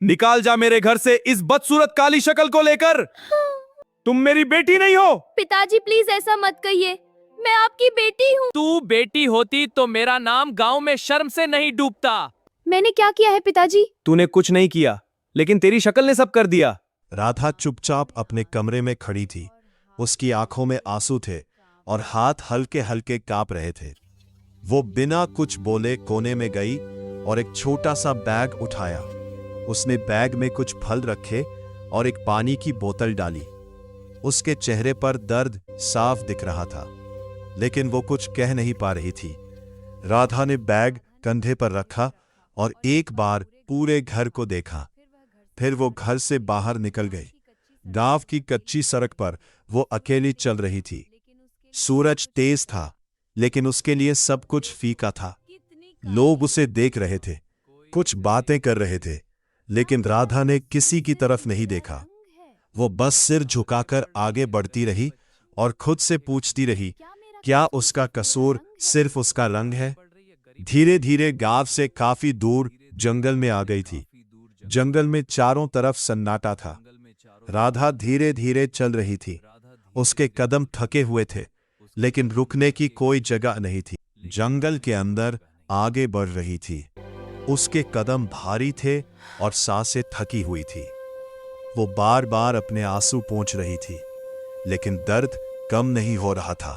निकाल जा मेरे घर से इस बदसूरत काली शक्ल को लेकर। तुम मेरी बेटी नहीं हो। पिताजी प्लीज ऐसा मत कहिए, मैं आपकी बेटी हूँ। तू बेटी होती तो मेरा नाम गांव में शर्म से नहीं डूबता। मैंने क्या किया है पिताजी? तूने कुछ नहीं किया, लेकिन तेरी शक्ल ने सब कर दिया। राधा चुपचाप अपने कमरे में खड़ी थी। उसकी आंखों में आंसू थे और हाथ हल्के हल्के कांप रहे थे। वो बिना कुछ बोले कोने में गई और एक छोटा सा बैग उठाया। उसने बैग में कुछ फल रखे और एक पानी की बोतल डाली। उसके चेहरे पर दर्द साफ दिख रहा था, लेकिन वो कुछ कह नहीं पा रही थी। राधा ने बैग कंधे पर रखा और एक बार पूरे घर को देखा। फिर वो घर से बाहर निकल गई। गांव की कच्ची सड़क पर वो अकेली चल रही थी। सूरज तेज था, लेकिन उसके लिए सब कुछ फीका था। लोग उसे देख रहे थे, कुछ बातें कर रहे थे, लेकिन राधा ने किसी की तरफ नहीं देखा। वो बस सिर झुकाकर आगे बढ़ती रही और खुद से पूछती रही, क्या उसका कसूर सिर्फ उसका रंग है? धीरे धीरे गांव से काफी दूर जंगल में आ गई थी। जंगल में चारों तरफ सन्नाटा था। राधा धीरे धीरे चल रही थी। उसके कदम थके हुए थे, लेकिन रुकने की कोई जगह नहीं थी। जंगल के अंदर आगे बढ़ रही थी। उसके कदम भारी थे और सांसें थकी हुई थी। वो बार बार अपने आंसू पोंछ रही थी, लेकिन दर्द कम नहीं हो रहा था।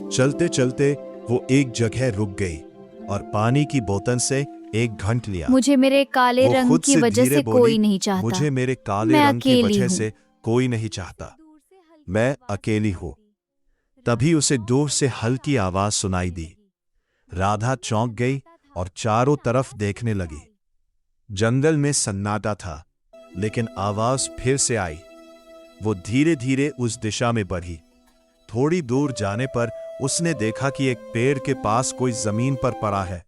चलते चलते वो एक जगह रुक गई और पानी की बोतल से एक घंट लिया। मुझे मेरे काले वो रंग खुद की से वजह धीरे से बोली, कोई नहीं चाहता। मुझे मेरे काले मैं रंग की अकेली वजह हूँ। से कोई नहीं चाहता। मैं अकेली हूँ। तभी उसे दूर से हल्की आवाज सुनाई दी। राधा चौंक गई और चारों तरफ देखने लगी। जंगल में सन्नाटा था, लेकिन आवाज फिर से आई। वो धीरे धीरे उस दिशा में बढ़ी। थोड़ी दूर जाने पर उसने देखा कि एक पेड़ के पास कोई जमीन पर पड़ा है।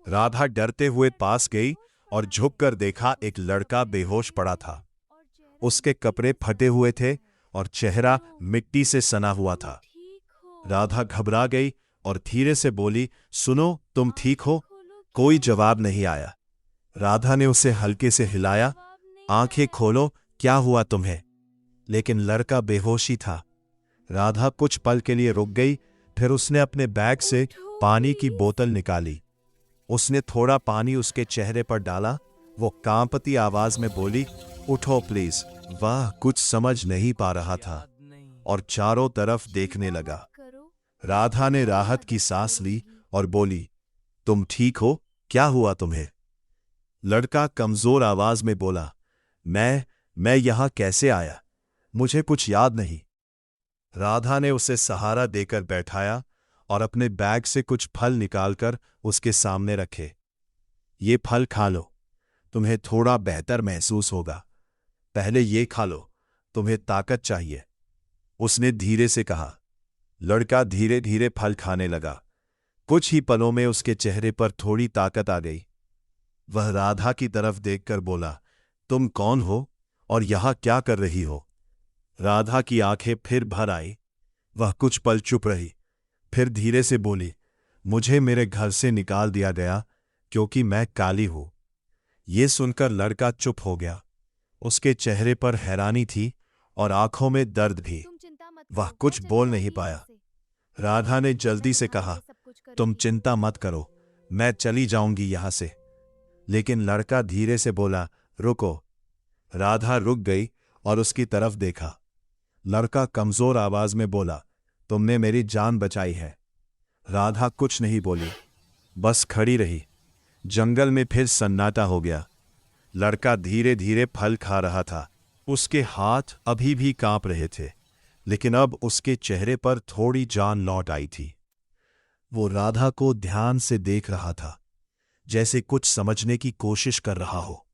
राधा डरते हुए पास गई और झुककर देखा एक लड़का बेहोश पड़ा था। उसके कपड़े फटे हुए थे और चेहरा मिट्टी से सना हुआ था। राधा घबरा गई और धीरे से बोली, सुनो, तुम ठीक हो? कोई जवाब नहीं आया। राधा ने उसे हल्के से हिलाया, आंखें खोलो, क्या हुआ तुम्हें? लेकिन लड़का बेहोशी था। राधा कुछ पल के लिए रुक गई, फिर उसने अपने बैग से पानी की बोतल निकाली। उसने थोड़ा पानी उसके चेहरे पर डाला। वो कांपती आवाज में बोली, उठो प्लीज। वह कुछ समझ नहीं पा रहा था और चारों तरफ देखने लगा। राधा ने राहत की सांस ली और बोली, तुम ठीक हो? क्या हुआ तुम्हें? लड़का कमजोर आवाज में बोला, मैं यहां कैसे आया? मुझे कुछ याद नहीं। राधा ने उसे सहारा देकर बैठाया और अपने बैग से कुछ फल निकालकर उसके सामने रखे। ये फल खा लो, तुम्हें थोड़ा बेहतर महसूस होगा। पहले ये खा लो, तुम्हें ताकत चाहिए, उसने धीरे से कहा। लड़का धीरे धीरे फल खाने लगा। कुछ ही पलों में उसके चेहरे पर थोड़ी ताकत आ गई। वह राधा की तरफ देखकर बोला, तुम कौन हो और यहां क्या कर रही हो? राधा की आंखें फिर भर आई। वह कुछ पल चुप रही, फिर धीरे से बोली, मुझे मेरे घर से निकाल दिया गया क्योंकि मैं काली हूं। ये सुनकर लड़का चुप हो गया। उसके चेहरे पर हैरानी थी और आंखों में दर्द भी। वह कुछ बोल नहीं पाया। राधा ने जल्दी से कहा, तुम चिंता मत करो, मैं चली जाऊंगी यहां से। लेकिन लड़का धीरे से बोला, रुको। राधा रुक गई और उसकी तरफ देखा। लड़का कमजोर आवाज में बोला, तुमने मेरी जान बचाई है। राधा कुछ नहीं बोली, बस खड़ी रही। जंगल में फिर सन्नाटा हो गया। लड़का धीरे धीरे फल खा रहा था। उसके हाथ अभी भी कांप रहे थे, लेकिन अब उसके चेहरे पर थोड़ी जान लौट आई थी। वो राधा को ध्यान से देख रहा था, जैसे कुछ समझने की कोशिश कर रहा हो।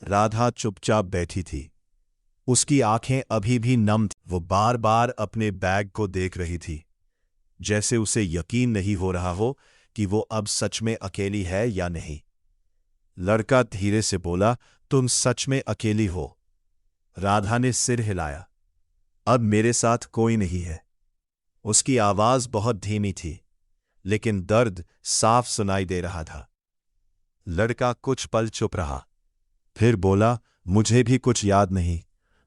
राधा चुपचाप बैठी थी। उसकी आंखें अभी भी नम थीं। वो बार बार अपने बैग को देख रही थी, जैसे उसे यकीन नहीं हो रहा हो कि वो अब सच में अकेली है या नहीं। लड़का धीरे से बोला, तुम सच में अकेली हो? राधा ने सिर हिलाया। अब मेरे साथ कोई नहीं है। उसकी आवाज बहुत धीमी थी, लेकिन दर्द साफ सुनाई दे रहा था। लड़का कुछ पल चुप रहा, फिर बोला, मुझे भी कुछ याद नहीं।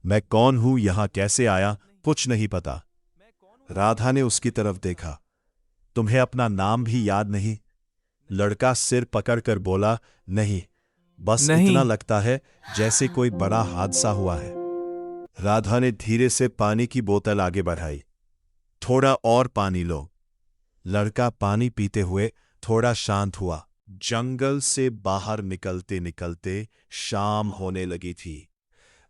मैं कौन हूं, यहां कैसे आया, कुछ नहीं पता। राधा ने उसकी तरफ देखा। तुम्हें अपना नाम भी याद नहीं? लड़का सिर पकड़कर बोला, नहीं, बस नहीं। इतना लगता है जैसे कोई बड़ा हादसा हुआ है। राधा ने धीरे से पानी की बोतल आगे बढ़ाई। थोड़ा और पानी लो। लड़का पानी पीते हुए थोड़ा शांत हुआ। जंगल से बाहर निकलते निकलते शाम होने लगी थी।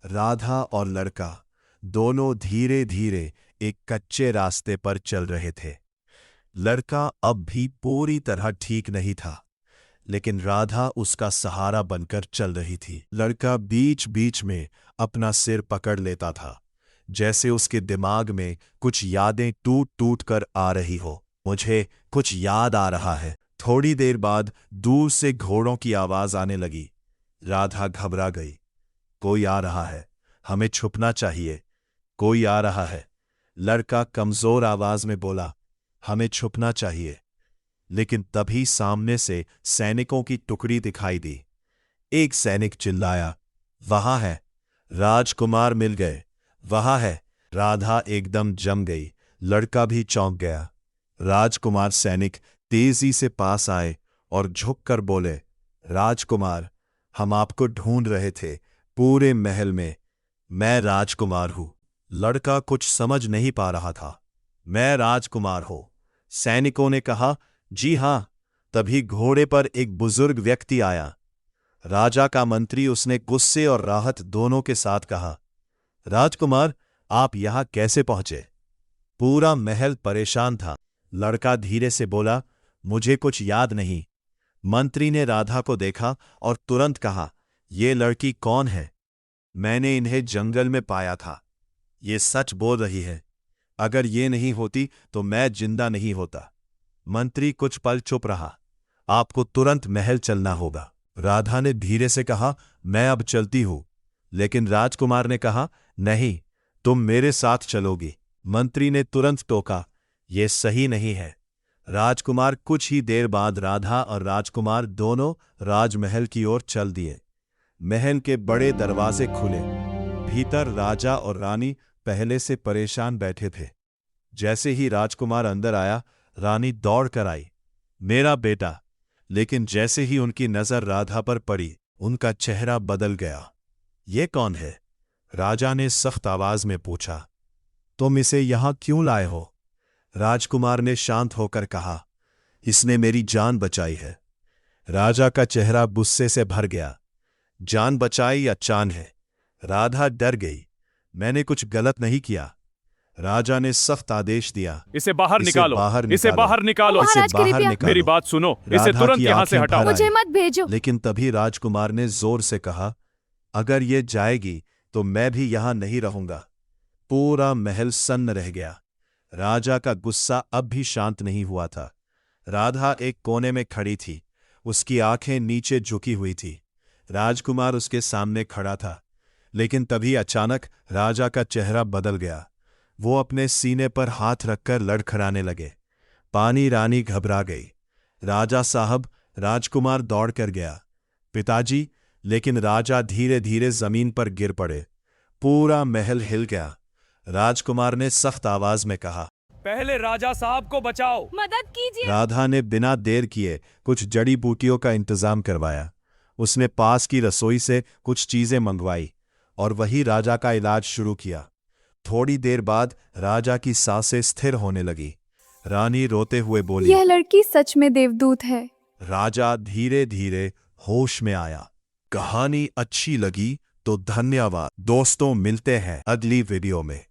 राधा और लड़का दोनों धीरे धीरे एक कच्चे रास्ते पर चल रहे थे। लड़का अब भी पूरी तरह ठीक नहीं था, लेकिन राधा उसका सहारा बनकर चल रही थी। लड़का बीच बीच में अपना सिर पकड़ लेता था, जैसे उसके दिमाग में कुछ यादें टूट टूट कर आ रही हो। मुझे कुछ याद आ रहा है। थोड़ी देर बाद दूर से घोड़ों की आवाज आने लगी। राधा घबरा गई। कोई आ रहा है, हमें छुपना चाहिए। कोई आ रहा है, लड़का कमजोर आवाज में बोला, हमें छुपना चाहिए। लेकिन तभी सामने से सैनिकों की टुकड़ी दिखाई दी। एक सैनिक चिल्लाया, वहां है, राजकुमार मिल गए, वहां है। राधा एकदम जम गई। लड़का भी चौंक गया। राजकुमार सैनिक तेजी से पास आए और झुककर बोले, राजकुमार, हम आपको ढूंढ रहे थे पूरे महल में। मैं राजकुमार हूं। लड़का कुछ समझ नहीं पा रहा था। मैं राजकुमार हूं, सैनिकों ने कहा। जी हां। तभी घोड़े पर एक बुजुर्ग व्यक्ति आया, राजा का मंत्री। उसने गुस्से और राहत दोनों के साथ कहा, राजकुमार, आप यहां कैसे पहुंचे? पूरा महल परेशान था। लड़का धीरे से बोला, मुझे कुछ याद नहीं। मंत्री ने राधा को देखा और तुरंत कहा, ये लड़की कौन है? मैंने इन्हें जंगल में पाया था। ये सच बोल रही है। अगर ये नहीं होती तो मैं जिंदा नहीं होता। मंत्री कुछ पल चुप रहा। आपको तुरंत महल चलना होगा। राधा ने धीरे से कहा, मैं अब चलती हूं। लेकिन राजकुमार ने कहा, नहीं, तुम मेरे साथ चलोगी। मंत्री ने तुरंत टोका, यह सही नहीं है। राजकुमार कुछ ही देर बाद राधा और राजकुमार दोनों राजमहल की ओर चल दिए। महल के बड़े दरवाजे खुले। भीतर राजा और रानी पहले से परेशान बैठे थे। जैसे ही राजकुमार अंदर आया, रानी दौड़ कर आई, मेरा बेटा। लेकिन जैसे ही उनकी नजर राधा पर पड़ी, उनका चेहरा बदल गया। ये कौन है? राजा ने सख्त आवाज में पूछा। तुम इसे यहां क्यों लाए हो? राजकुमार ने शांत होकर कहा, इसने मेरी जान बचाई है। राजा का चेहरा गुस्से से भर गया। जान बचाई या चान है? राधा डर गई। मैंने कुछ गलत नहीं किया। राजा ने सख्त आदेश दिया, इसे बाहर निकालो, इसे बाहर निकालो, महाराज, इसे बाहर कृपया। निकालो। मेरी बात सुनो, इसे राधा तुरंत की यहां से आंखें हटाओ। भर मुझे आई। मत भेजो। लेकिन तभी राजकुमार ने जोर से कहा, अगर ये जाएगी तो मैं भी यहां नहीं रहूंगा। पूरा महल सन्न रह गया। राजा का गुस्सा अब भी शांत नहीं हुआ था। राधा एक कोने में खड़ी थी। उसकी आंखें नीचे झुकी हुई थी। राजकुमार उसके सामने खड़ा था। लेकिन तभी अचानक राजा का चेहरा बदल गया। वो अपने सीने पर हाथ रखकर लड़खड़ाने लगे। पानी रानी घबरा गई। राजा साहब, राजकुमार दौड़ कर गया। पिताजी। लेकिन राजा धीरे धीरे जमीन पर गिर पड़े। पूरा महल हिल गया। राजकुमार ने सख्त आवाज में कहा, पहले राजा साहब को बचाओ। मदद कीजिए। राधा ने बिना देर किए कुछ जड़ी बूटियों का इंतजाम करवाया। उसने पास की रसोई से कुछ चीजें मंगवाई और वही राजा का इलाज शुरू किया। थोड़ी देर बाद राजा की सांसें स्थिर होने लगी। रानी रोते हुए बोली, यह लड़की सच में देवदूत है। राजा धीरे धीरे होश में आया। कहानी अच्छी लगी तो धन्यवाद दोस्तों, मिलते हैं अगली वीडियो में।